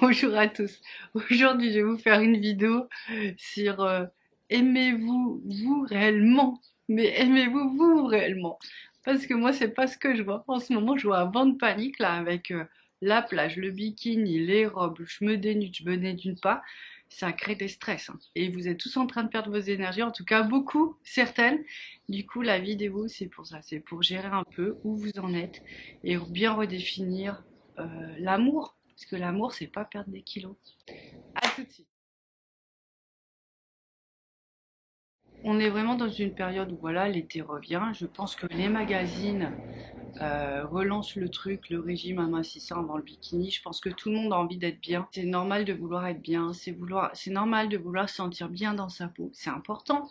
Bonjour à tous. Aujourd'hui, je vais vous faire une vidéo sur aimez-vous vous réellement? Mais aimez-vous vous réellement? Parce que moi, c'est pas ce que je vois. En ce moment, je vois un vent de panique là avec la plage, le bikini, les robes. Je me dénude, je me dénude pas. Ça crée des stress, hein. Et vous êtes tous en train de perdre vos énergies, en tout cas beaucoup, certaines. Du coup, la vidéo, c'est pour ça. C'est pour gérer un peu où vous en êtes et bien redéfinir l'amour. Parce que l'amour, c'est pas perdre des kilos. À tout de suite. On est vraiment dans une période où voilà, l'été revient. Je pense que les magazines relancent le truc, le régime amincissant avant le bikini. Je pense que tout le monde a envie d'être bien. C'est normal de vouloir être bien. C'est normal de vouloir se sentir bien dans sa peau. C'est important.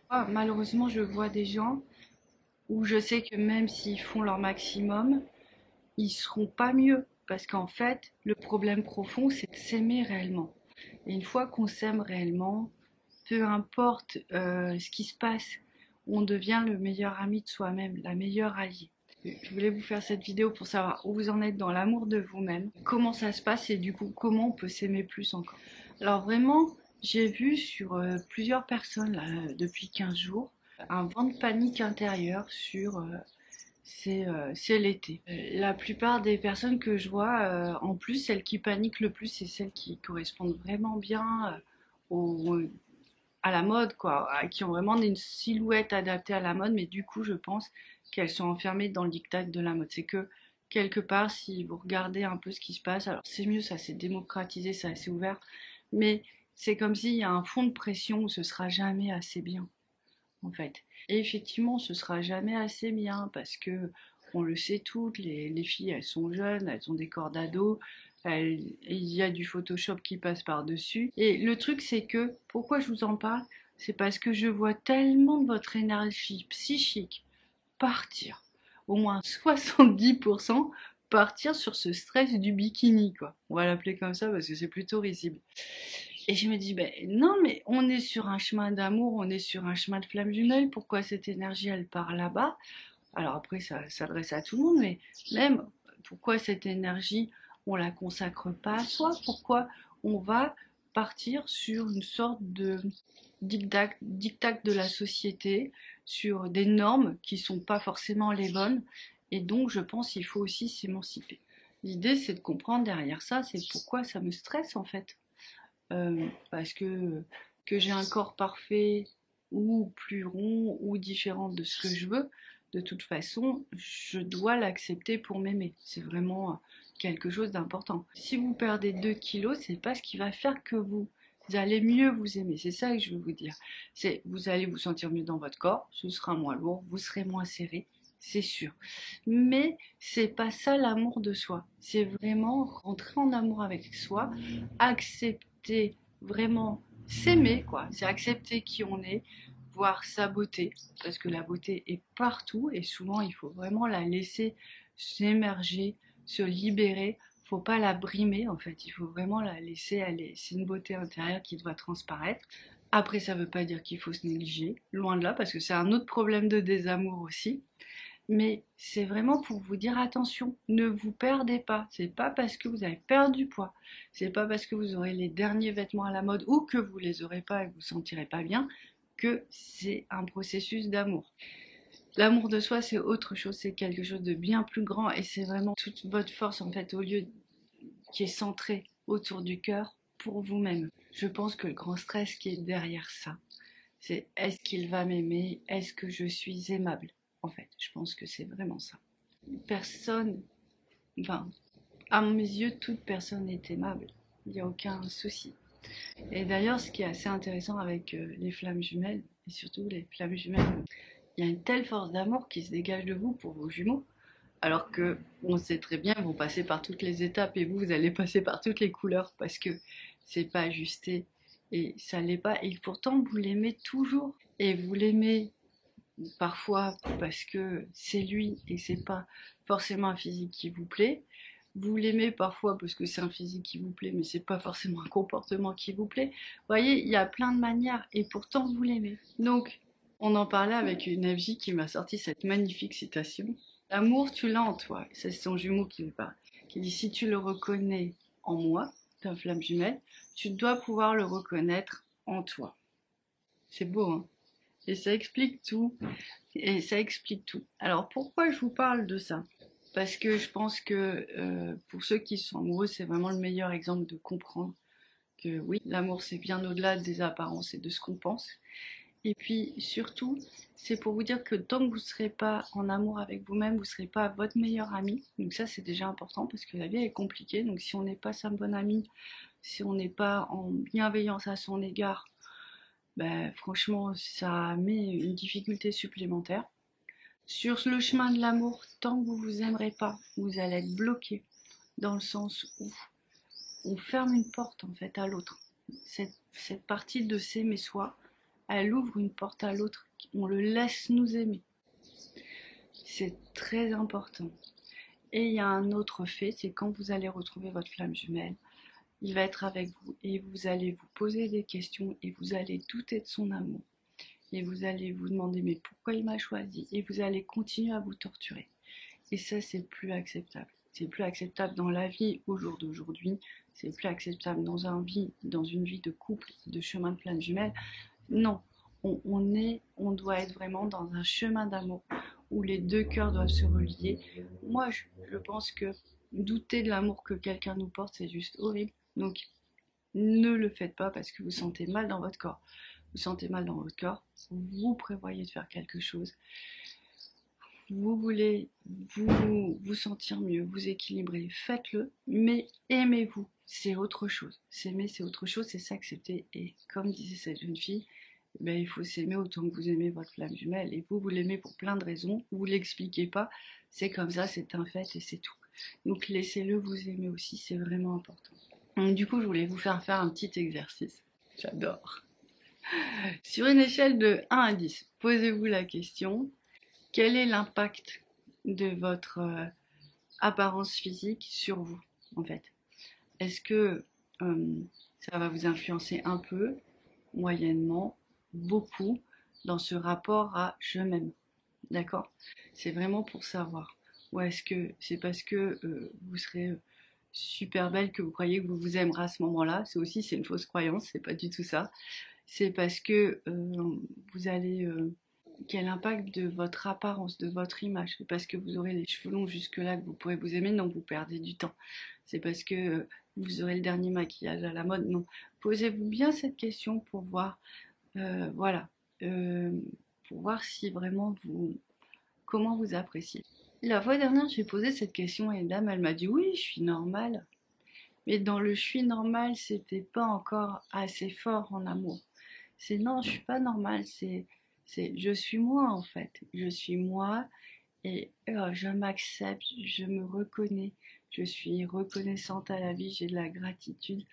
Malheureusement, je vois des gens où je sais que même s'ils font leur maximum, ils seront pas mieux. Parce qu'en fait, le problème profond, c'est de s'aimer réellement. Et une fois qu'on s'aime réellement, peu importe ce qui se passe, on devient le meilleur ami de soi-même, la meilleure alliée. Je voulais vous faire cette vidéo pour savoir où vous en êtes dans l'amour de vous-même, comment ça se passe et du coup comment on peut s'aimer plus encore. Alors vraiment, j'ai vu sur plusieurs personnes là, depuis 15 jours un vent de panique intérieur sur c'est l'été. La plupart des personnes que je vois, en plus, celles qui paniquent le plus, c'est celles qui correspondent vraiment bien au, à la mode, quoi, qui ont vraiment une silhouette adaptée à la mode, mais du coup, je pense qu'elles sont enfermées dans le diktat de la mode. C'est que quelque part, si vous regardez un peu ce qui se passe, alors c'est mieux, ça s'est démocratisé, ça s'est ouvert, mais c'est comme s'il y a un fond de pression où ce sera jamais assez bien, en fait. Et effectivement, ce sera jamais assez bien parce que on le sait toutes, les filles, elles sont jeunes, elles ont des corps d'ado, il y a du Photoshop qui passe par-dessus. Et le truc, c'est que, pourquoi je vous en parle? C'est parce que je vois tellement de votre énergie psychique partir, au moins 70% partir sur ce stress du bikini, quoi. On va l'appeler comme ça parce que c'est plutôt risible. Et je me dis, ben non, mais on est sur un chemin d'amour, on est sur un chemin de flamme jumelle, pourquoi cette énergie, elle part là-bas? Alors après, ça s'adresse à tout le monde, mais même, pourquoi cette énergie, on la consacre pas à soi? Pourquoi on va partir sur une sorte de dictat de la société, sur des normes qui sont pas forcément les bonnes, et donc je pense qu'il faut aussi s'émanciper. L'idée, c'est de comprendre derrière ça, c'est pourquoi ça me stresse en fait. Parce que j'ai un corps parfait ou plus rond ou différent de ce que je veux, de toute façon, je dois l'accepter pour m'aimer. C'est vraiment quelque chose d'important. Si vous perdez 2 kilos, c'est pas ce qui va faire que vous allez mieux vous aimer. C'est ça que je veux vous dire. C'est vous allez vous sentir mieux dans votre corps, ce sera moins lourd, vous serez moins serré, c'est sûr. Mais c'est pas ça l'amour de soi. C'est vraiment rentrer en amour avec soi, accepter vraiment s'aimer, quoi. C'est accepter qui on est, voir sa beauté, parce que la beauté est partout et souvent il faut vraiment la laisser s'émerger, se libérer. Faut pas la brimer en fait, il faut vraiment la laisser aller. C'est une beauté intérieure qui doit transparaître. Après, ça veut pas dire qu'il faut se négliger, loin de là, parce que c'est un autre problème de désamour aussi. Mais c'est vraiment pour vous dire attention, ne vous perdez pas. C'est pas parce que vous avez perdu du poids, c'est pas parce que vous aurez les derniers vêtements à la mode ou que vous les aurez pas et que vous vous sentirez pas bien que c'est un processus d'amour. L'amour de soi, c'est autre chose, c'est quelque chose de bien plus grand et c'est vraiment toute votre force en fait au lieu qui est centrée autour du cœur pour vous-même. Je pense que le grand stress qui est derrière ça, c'est est-ce qu'il va m'aimer? Est-ce que je suis aimable? En fait, je pense que c'est vraiment ça. Personne, enfin, à mes yeux, toute personne est aimable. Il n'y a aucun souci. Et d'ailleurs, ce qui est assez intéressant avec les flammes jumelles, et surtout les flammes jumelles, il y a une telle force d'amour qui se dégage de vous pour vos jumeaux, alors que on sait très bien, ils vont passer par toutes les étapes et vous allez passer par toutes les couleurs parce que c'est pas ajusté et ça l'est pas. Et pourtant, vous l'aimez toujours et vous l'aimez parfois parce que c'est lui et c'est pas forcément un physique qui vous plaît. Vous l'aimez parfois parce que c'est un physique qui vous plaît, mais c'est pas forcément un comportement qui vous plaît. Vous voyez, il y a plein de manières et pourtant vous l'aimez. Donc, on en parlait avec une FJ qui m'a sorti cette magnifique citation. L'amour, tu l'as en toi. C'est son jumeau qui me parle. Qui dit si tu le reconnais en moi, ta flamme jumelle, tu dois pouvoir le reconnaître en toi. C'est beau, hein? Et ça explique tout. Et ça explique tout. Alors pourquoi je vous parle de ça? Parce que je pense que pour ceux qui sont amoureux, c'est vraiment le meilleur exemple de comprendre que oui, l'amour c'est bien au-delà des apparences et de ce qu'on pense. Et puis surtout, c'est pour vous dire que tant que vous ne serez pas en amour avec vous-même, vous ne serez pas votre meilleur ami. Donc ça c'est déjà important parce que la vie est compliquée. Donc si on n'est pas sa bonne amie, si on n'est pas en bienveillance à son égard, ben, franchement ça met une difficulté supplémentaire. Sur le chemin de l'amour, tant que vous vous aimerez pas, vous allez être bloqué dans le sens où on ferme une porte en fait à l'autre. Cette partie de s'aimer soi, elle ouvre une porte à l'autre. On le laisse nous aimer. C'est très important. Et il y a un autre fait, c'est quand vous allez retrouver votre flamme jumelle, il va être avec vous et vous allez vous poser des questions et vous allez douter de son amour. Et vous allez vous demander mais pourquoi il m'a choisi? Et vous allez continuer à vous torturer. Et ça, c'est plus acceptable. C'est plus acceptable dans la vie au jour d'aujourd'hui. C'est plus acceptable dans une vie de couple, de chemin de flamme jumelle. Non, on doit être vraiment dans un chemin d'amour où les deux cœurs doivent se relier. Moi, je pense que douter de l'amour que quelqu'un nous porte, c'est juste horrible. Donc, ne le faites pas parce que vous sentez mal dans votre corps. Vous sentez mal dans votre corps, vous prévoyez de faire quelque chose. Vous voulez vous sentir mieux, vous équilibrer, faites-le, mais aimez-vous, c'est autre chose. S'aimer, c'est autre chose, c'est s'accepter. Et comme disait cette jeune fille, ben, il faut s'aimer autant que vous aimez votre flamme jumelle. Et vous l'aimez pour plein de raisons, vous ne l'expliquez pas, c'est comme ça, c'est un fait et c'est tout. Donc laissez-le vous aimer aussi, c'est vraiment important. Donc, du coup, je voulais vous faire un petit exercice. J'adore. Sur une échelle de 1 à 10, posez-vous la question. Quel est l'impact de votre apparence physique sur vous, en fait? Est-ce que ça va vous influencer un peu, moyennement, beaucoup, dans ce rapport à je m'aime? D'accord? C'est vraiment pour savoir. Ou est-ce que c'est parce que vous serez super belle que vous croyez que vous vous aimerez à ce moment-là? C'est une fausse croyance, c'est pas du tout ça. C'est parce que vous allez... quel impact de votre apparence, de votre image? C'est parce que vous aurez les cheveux longs jusque-là que vous pourrez vous aimer? Non, vous perdez du temps. C'est parce que vous aurez le dernier maquillage à la mode? Non. Posez-vous bien cette question pour voir, voilà, pour voir si vraiment comment vous appréciez. La fois dernière, j'ai posé cette question à une dame, elle m'a dit oui, je suis normale. Mais dans le je suis normale, c'était pas encore assez fort en amour. C'est non, je suis pas normale, c'est je suis moi en fait. Je suis moi et je m'accepte, je me reconnais, je suis reconnaissante à la vie, j'ai de la gratitude.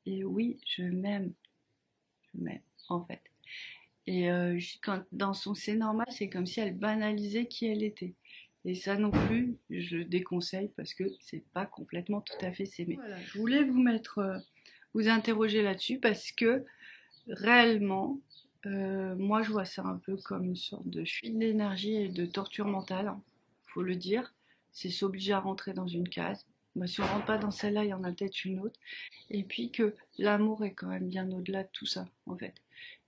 Et oui, je m'aime en fait. Et quand dans son c'est normal, c'est comme si elle banalisait qui elle était. Et ça non plus, je déconseille parce que c'est pas complètement tout à fait s'aimer. Voilà, je voulais vous interroger là-dessus parce que réellement, moi je vois ça un peu comme une sorte de fuite d'énergie et de torture mentale, hein, faut le dire. C'est s'obliger à rentrer dans une case. Bah, si on rentre pas dans celle-là, il y en a peut-être une autre. Et puis que l'amour est quand même bien au-delà de tout ça, en fait.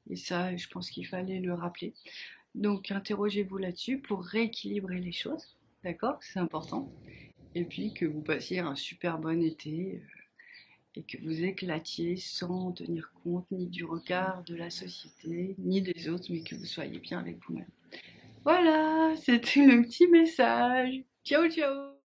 Et ça, je pense qu'il fallait le rappeler. Donc interrogez-vous là-dessus pour rééquilibrer les choses, d'accord? C'est important. Et puis que vous passiez un super bon été et que vous éclatiez sans tenir compte ni du regard de la société, ni des autres, mais que vous soyez bien avec vous-même. Voilà, c'était le petit message. Ciao, ciao!